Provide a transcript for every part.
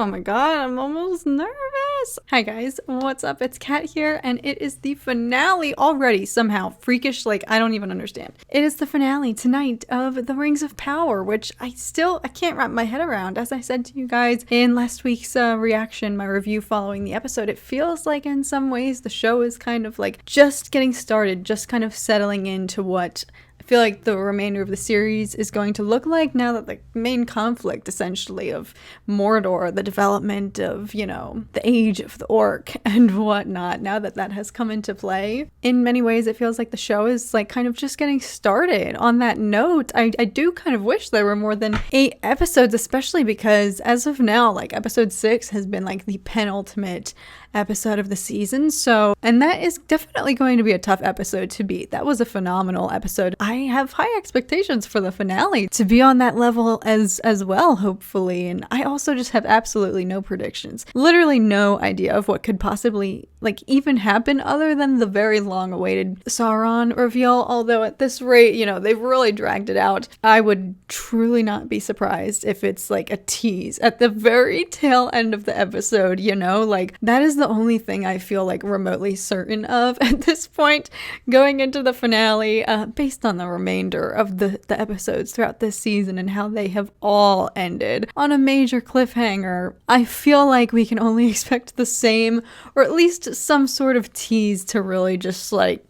Oh my god, I'm almost nervous. Hi guys, what's up? It's Kat here, and it is the finale already, somehow. Freakish, like, I don't even understand. It is the finale tonight of The Rings of Power, which I can't wrap my head around. As I said to you guys in last week's reaction, my review following the episode, it feels like in some ways the show is kind of like just getting started, just kind of settling into what I feel like the remainder of the series is going to look like now that the main conflict, essentially, of Mordor, the development of, you know, the age of the orc and whatnot, now that that has come into play. In many ways, it feels like the show is, like, kind of just getting started. On that note, I do kind of wish there were more than 8 episodes, especially because, as of now, like, episode 6 has been, like, the penultimate episode of the season, so, and that is definitely going to be a tough episode to beat. That was a phenomenal episode. I have high expectations for the finale to be on that level as well, hopefully, and I also just have absolutely no predictions. Literally no idea of what could possibly, like, even happen other than the very long-awaited Sauron reveal, although at this rate, you know, they've really dragged it out. I would truly not be surprised if it's like a tease at the very tail end of the episode, you know, like, that is the only thing I feel like remotely certain of at this point going into the finale, based on the remainder of the episodes throughout this season and how they have all ended on a major cliffhanger. I feel like we can only expect the same, or at least some sort of tease to really just like,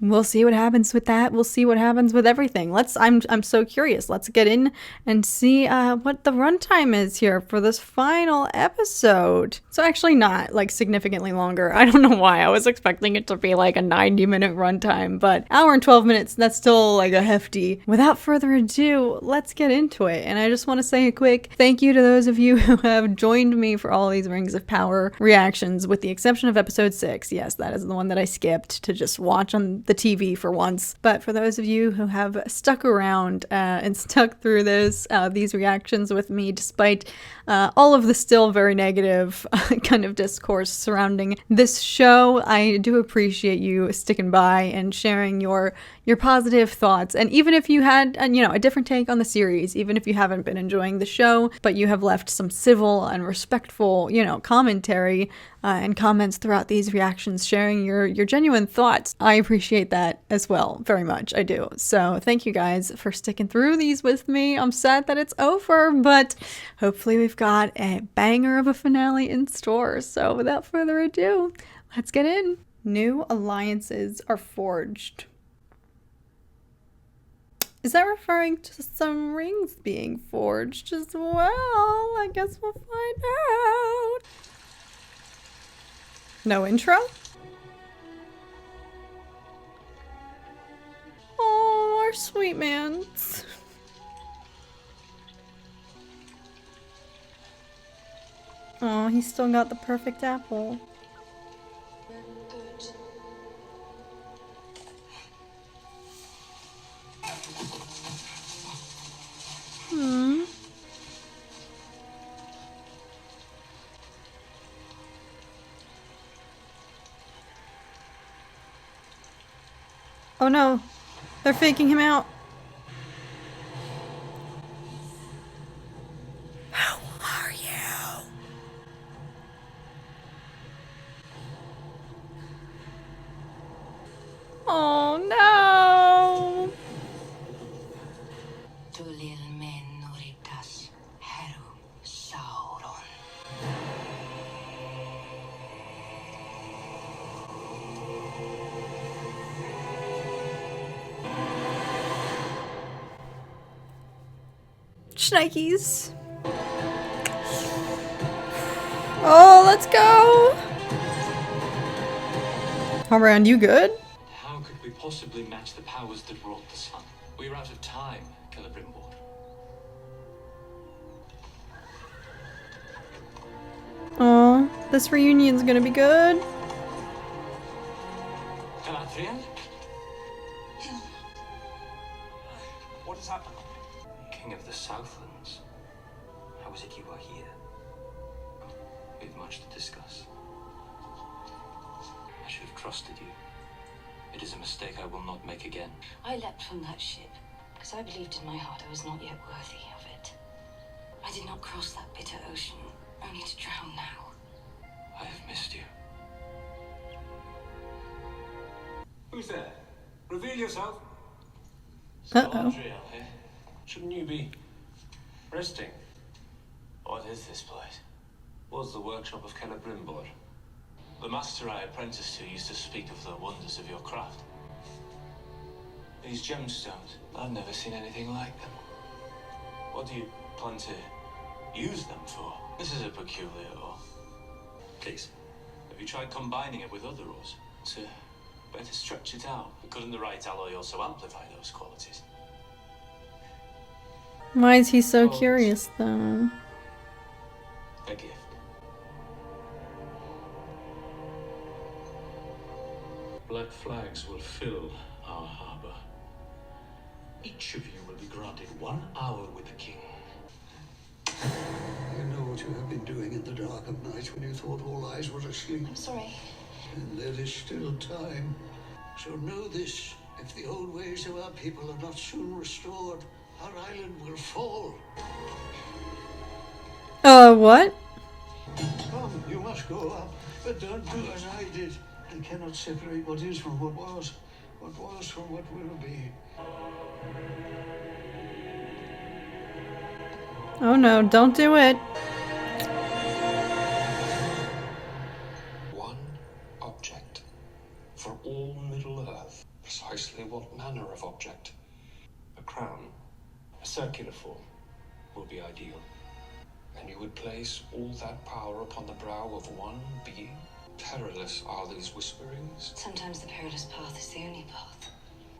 we'll see what happens with that. We'll see what happens with everything. I'm so curious. Let's get in and see what the runtime is here for this final episode. So actually not like significantly longer. I don't know why I was expecting it to be like a 90-minute runtime, but hour and 12 minutes, that's still like a hefty. Without further ado, let's get into it. And I just want to say a quick thank you to those of you who have joined me for all these Rings of Power reactions, with the exception of episode 6. Yes, that is the one that I skipped to just watch on the TV for once. But for those of you who have stuck around and stuck through these reactions with me, despite all of the still very negative kind of discourse surrounding this show, I do appreciate you sticking by and sharing your positive thoughts. And even if you had a different take on the series, even if you haven't been enjoying the show, but you have left some civil and respectful, commentary and comments throughout these reactions, sharing your genuine thoughts, I appreciate that as well, very much. I do. So thank you guys for sticking through these with me. I'm sad that it's over, but hopefully we've got a banger of a finale in store. So without further ado, let's get in. New alliances are forged. Is that referring to some rings being forged as well? I guess we'll find out. No intro? Oh, our sweet mans. Oh, he's still got the perfect apple. Oh no, they're faking him out. Who are you? Oh no. Sauron. Shnikes. Oh, let's go. Around, you good? How could we possibly match the powers that wrought the sun? We are out of time, Celebrimbor. Oh, this reunion's gonna be good. Galadriel? What has happened? King of the Southlands. How is it you are here? We've much to discuss. I should have trusted you. It is a mistake I will not make again. I leapt from that ship because I believed in my heart I was not yet worthy of it. I did not cross that bitter ocean only to feel yourself? Uh-oh. Shouldn't you be resting? What is this place? Was the workshop of Celebrimbor. The master I apprenticed to used to speak of the wonders of your craft. These gemstones, I've never seen anything like them. What do you plan to use them for? This is a peculiar ore. Please, have you tried combining it with other ores to better stretch it out? Couldn't the right alloy also amplify those qualities? Why is he so curious, though? A gift. Black flags will fill our harbor. Each of you will be granted 1 hour with the king. I know what you have been doing in the dark of night when you thought all eyes were asleep. I'm sorry. And there is still time. So know this, if the old ways of our people are not soon restored, our island will fall. What? Come, you must go up, but don't do as I did. I cannot separate what is from what was from what will be. Oh no, don't do it. One object for all Middle-earth. Precisely what manner of object? A crown, a circular form, will be ideal. And you would place all that power upon the brow of one being? Perilous are these whisperings. Sometimes the perilous path is the only path.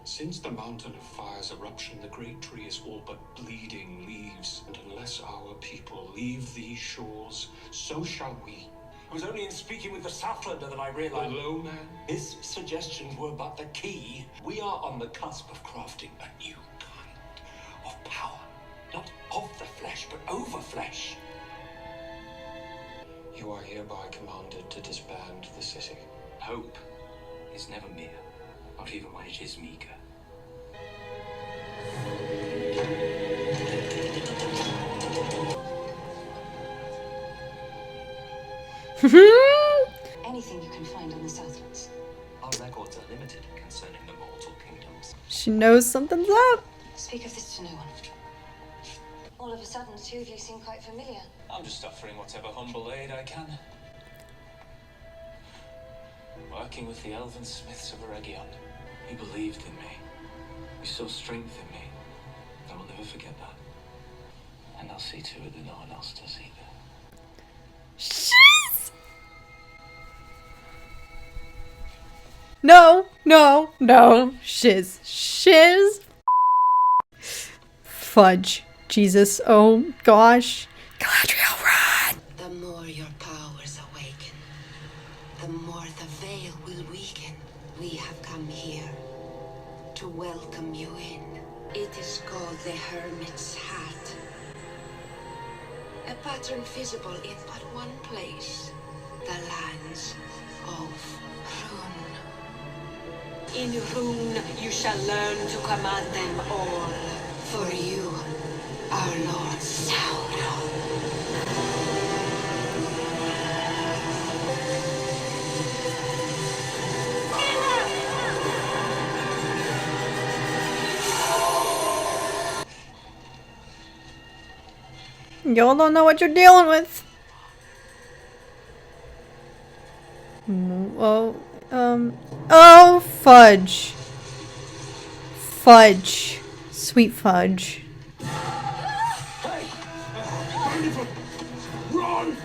Since the mountain of fire's eruption, the great tree is all but bleeding leaves. And unless our people leave these shores, so shall we. It was only in speaking with the Southlander that I realized... The low man? His suggestions were but the key. We are on the cusp of crafting a new kind of power. Not of the flesh, but over flesh. You are hereby commanded to disband the city. Hope is never mere, not even when it is meager. Anything you can find on the Southlands. Our records are limited concerning the mortal kingdoms. She knows something's up. Speak of this to no one. All of a sudden, the two of you seem quite familiar. I'm just offering whatever humble aid I can. Working with the elven smiths of Eregion. He believed in me. He saw strength in me. I will never forget that. And I'll see to it that no one else does either. Shiz! No, no, no. Shiz. Shiz. Fudge. Jesus. Oh, gosh. Galadriel, run! The more your powers awaken, the more the veil will weaken. We have come here to welcome you in. It is called the Hermit's Hat. A pattern visible in but one place, the lands of Rune. In Rune you shall learn to command them all. For you, our Lord Sauron. Y'all don't know what you're dealing with. Oh, fudge. Fudge. Sweet fudge. Hey! Wonderful! Run!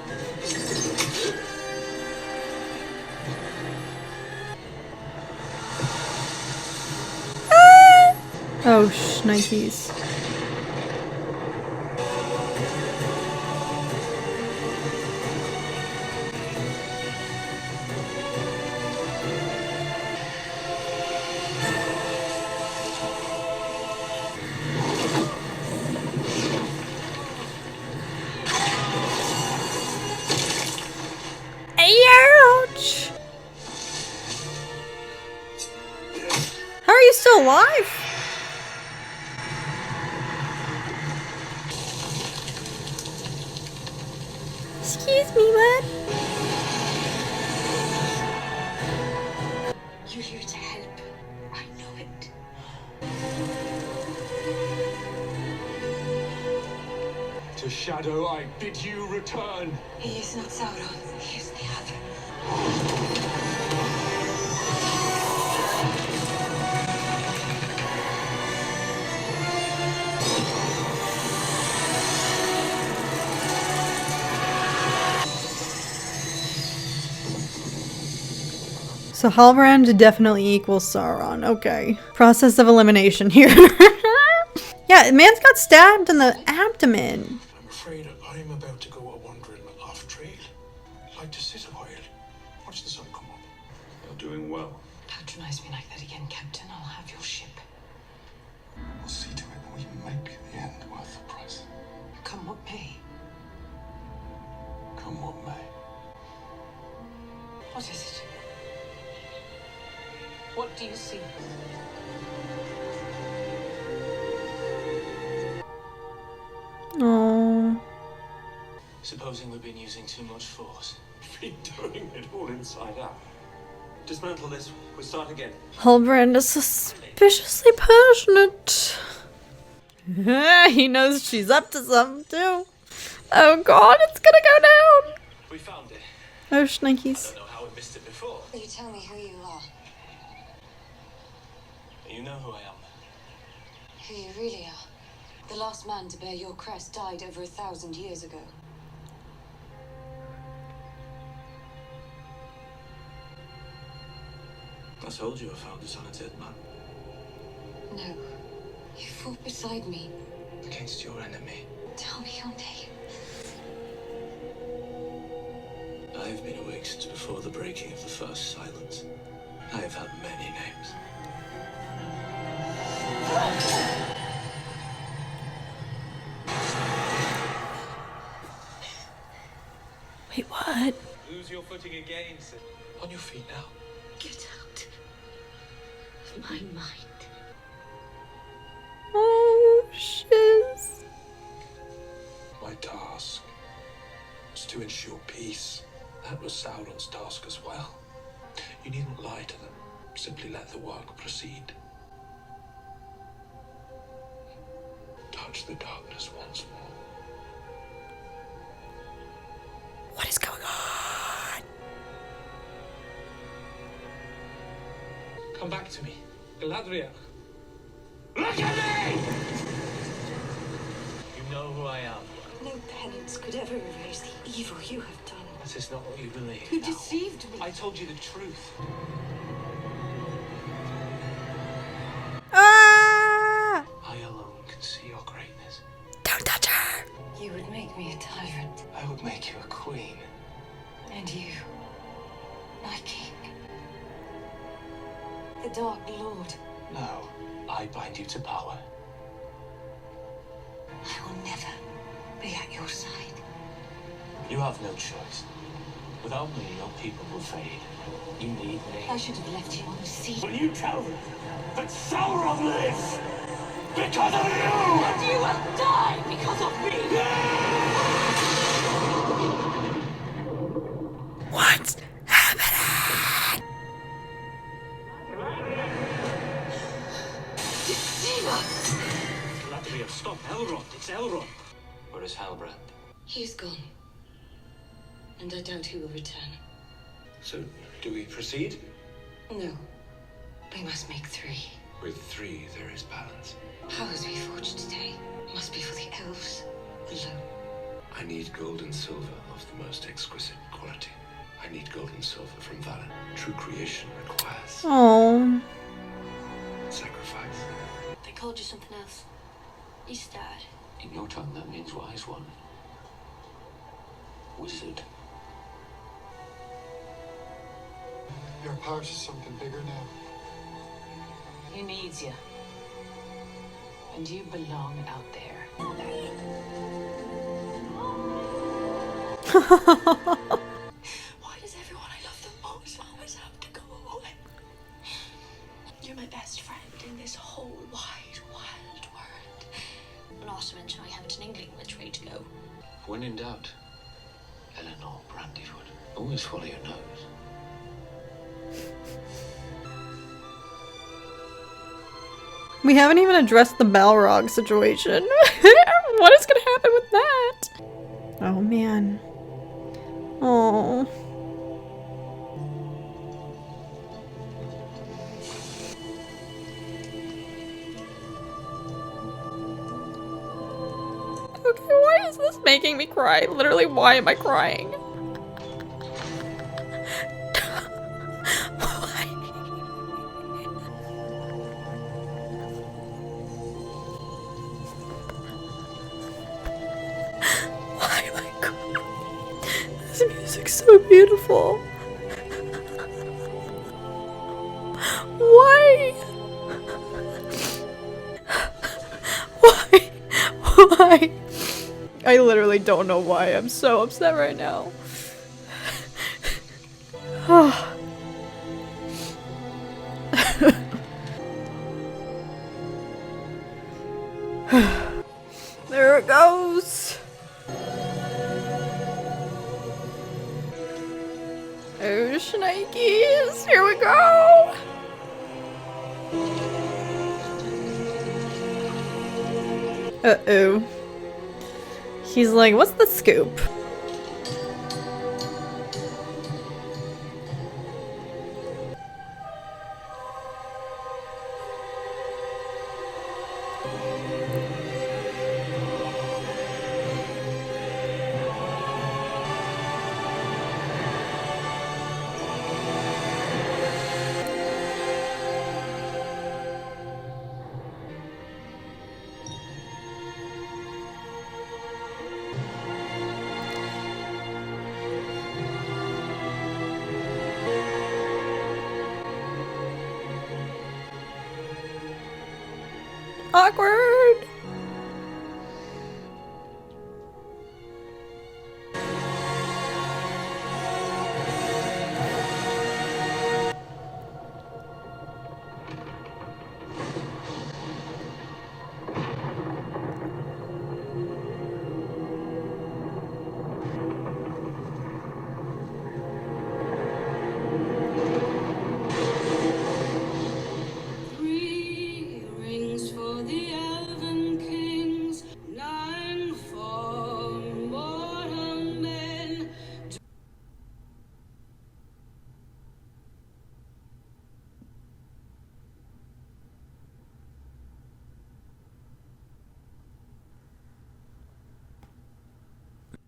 Oh, shnikes. Ouch! How are you still alive? Excuse me, what? You're here to help. I know it. shadow, I bid you return. He is not Sauron. He is the other. So Halbrand definitely equals Sauron. Okay. Process of elimination here. Yeah, man's got stabbed in the abdomen. I'm afraid I'm about to go a wandering off trail. I'd like to sit a while. Watch the sun come up. You're doing well. Patronize me like that again, Captain. I'll have your ship. We'll see to it that we make the end worth the price. Come what may. Come what may. What is it? What do you see? Oh. Supposing we've been using too much force. We've been doing it all inside out. Dismantle this. We start again. Halbrand is suspiciously passionate. He knows she's up to something too. Oh god, it's gonna go down. We found it. Oh, I shnikes. don't know how we missed it before. Will you tell me who you are? You know who I am. Who you really are? The last man to bear your crest died over 1,000 years ago. I told you I found this on a dead man. No. You fought beside me. Against your enemy. Tell me your name. I've been awake since before the breaking of the first silence. I have had many names. Wait, what? Lose your footing again, Sid. On your feet now. Get out of my mind. Oh, shiz. My task was to ensure peace. That was Sauron's task as well. You needn't lie to them. Simply let the work proceed. Touch the darkness once more. What is going on? Come back to me. Galadriel. Look at me! You know who I am. No penance could ever erase the evil you have done. That is not what you believe. You No. deceived me. I told you the truth. Ah! I alone can see your greatness. Don't touch her. You would make me a tyrant. I would make you a queen. And you, my king. The Dark Lord. No, I bind you to power. I will never be at your side. You have no choice. Without me, your people will fade. You need me. I should have left you on the sea. Will you tell them that Sauron lives because of you? And you will die because of me! What's happening? Deceiver! Galadriel, stop. Elrond. It's Elrond. Where is Halbrand? He's gone. And I doubt he will return. So, do we proceed? No. We must make 3. With 3, there is balance. Powers we forged today must be for the elves alone. I need gold and silver of the most exquisite quality. I need gold and silver from Valen. True creation requires Oh. sacrifice. They called you something else. Istad. In your tongue, that means wise one. Wizard. You're part of something bigger now. He needs you. And you belong out there. Why does everyone I love the most always have to go away? You're my best friend in this whole wide world. Not to mention I haven't an inkling which way to go. When in doubt, Eleanor Brandywood. Always follow your nose. We haven't even addressed the balrog situation. What is gonna happen with that? Oh man. Oh. Okay, why is this making me cry? Literally, why am I crying? Why am I crying? This music's so beautiful. Why? Why? Why? I literally don't know why. I'm so upset right now. There it goes. Oh, shnikes. Here we go. Uh-oh. He's like, what's the scoop? Awkward.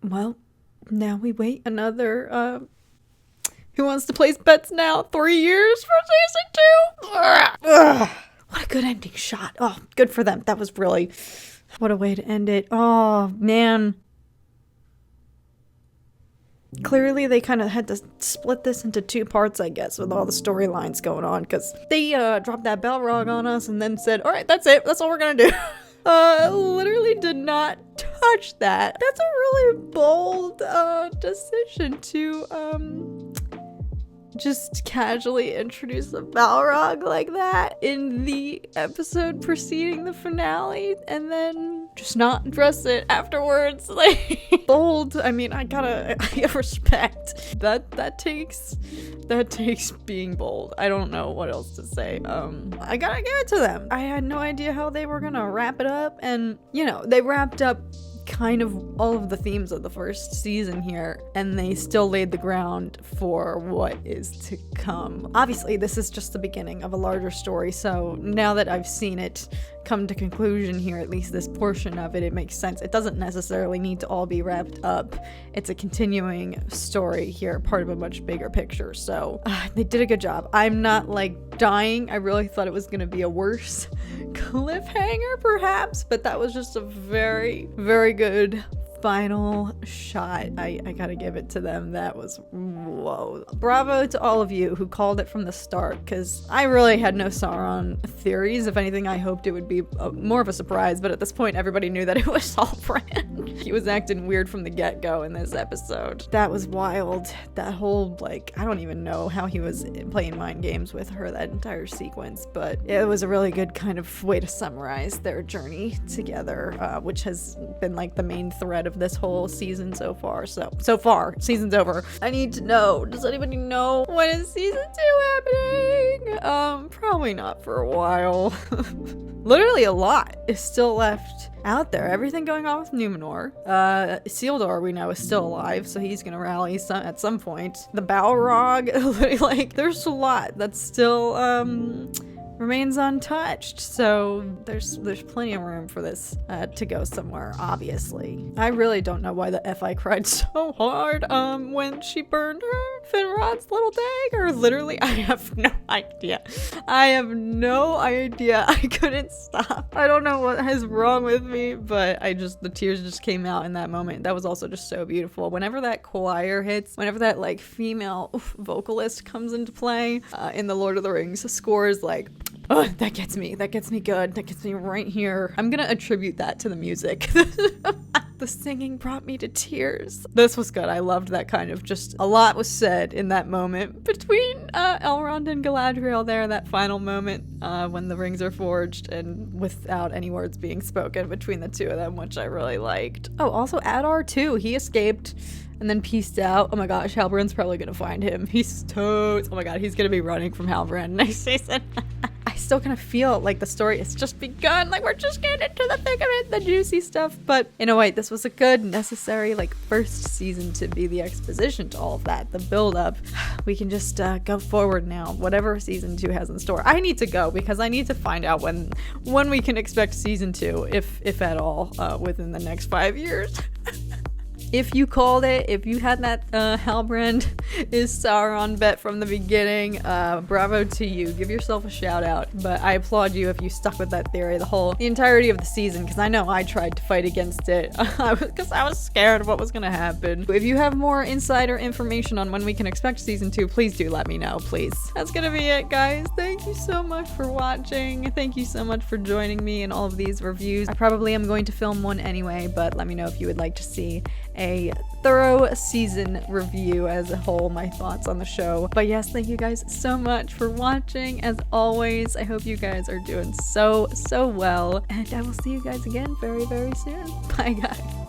Well, now we wait another, Who Wants to Place Bets Now? 3 years for season 2? Ugh. What a good ending shot. Oh, good for them. That was really... What a way to end it. Oh, man. Clearly, they kind of had to split this into 2 parts, I guess, with all the storylines going on, because they dropped that balrog on us and then said, all right, that's it. That's all we're gonna do. Literally did not touch that. That's a really bold decision to just casually introduce a balrog like that in the episode preceding the finale and then just not address it afterwards. Like, bold. I mean, I gotta respect that takes being bold. I don't know what else to say. I gotta give it to them. I had no idea how they were gonna wrap it up, and you know, they wrapped up kind of all of the themes of the first season here, and they still laid the ground for what is to come. Obviously, this is just the beginning of a larger story, so now that I've seen it come to conclusion here, at least this portion of it, it makes sense. It doesn't necessarily need to all be wrapped up. It's a continuing story here, part of a much bigger picture, so they did a good job. I'm not like dying. I really thought it was gonna be a worse cliffhanger perhaps, but that was just a very, very good final shot. I gotta give it to them. That was, whoa. Bravo to all of you who called it from the start, because I really had no Sauron theories. If anything, I hoped it would be more of a surprise, but at this point everybody knew that it was Halbrand. He was acting weird from the get-go in this episode. That was wild. That whole, like, I don't even know how he was playing mind games with her that entire sequence, but it was a really good kind of way to summarize their journey together, which has been like the main thread of of this whole season so far. So far, season's over. I need to know, does anybody know when is season 2 happening? Probably not for a while. Literally a lot is still left out there. Everything going on with Numenor. Isildur, we know, is still alive, so he's gonna rally at some point. The balrog, like, there's a lot that's still, remains untouched, so there's plenty of room for this to go somewhere, obviously. I really don't know why the F I cried so hard when she burned her Finrod's little dagger. Literally, I have no idea. I couldn't stop. I don't know what is wrong with me, but the tears just came out in that moment. That was also just so beautiful. Whenever that choir hits, whenever that like female vocalist comes into play in the Lord of the Rings scores, like, oh, that gets me good. That gets me right here. I'm gonna attribute that to the music. The singing brought me to tears. This was good. I loved that kind of, just a lot was said in that moment between Elrond and Galadriel there, that final moment when the rings are forged and without any words being spoken between the two of them, which I really liked. Oh, also Adar too. He escaped and then pieced out. Oh my gosh, Halbrand's probably gonna find him. Oh my god, he's gonna be running from Halbrand next season. I still kind of feel like the story has just begun, like we're just getting into the thick of it, the juicy stuff, but in a way this was a good, necessary, like, first season to be the exposition to all of that, the build up. We can just go forward now, whatever season 2 has in store. I need to go because I need to find out when we can expect season 2, if at all, within the next 5 years. If you called it, if you had that Halbrand is Sauron bet from the beginning, bravo to you. Give yourself a shout out. But I applaud you if you stuck with that theory the entirety of the season, because I know I tried to fight against it because I was scared of what was going to happen. If you have more insider information on when we can expect season 2, please do let me know, please. That's going to be it, guys. Thank you so much for watching. Thank you so much for joining me in all of these reviews. I probably am going to film one anyway, but let me know if you would like to see a thorough season review as a whole, my thoughts on the show. But yes, thank you guys so much for watching. As always, I hope you guys are doing so well, and I will see you guys again very, very soon. Bye, guys.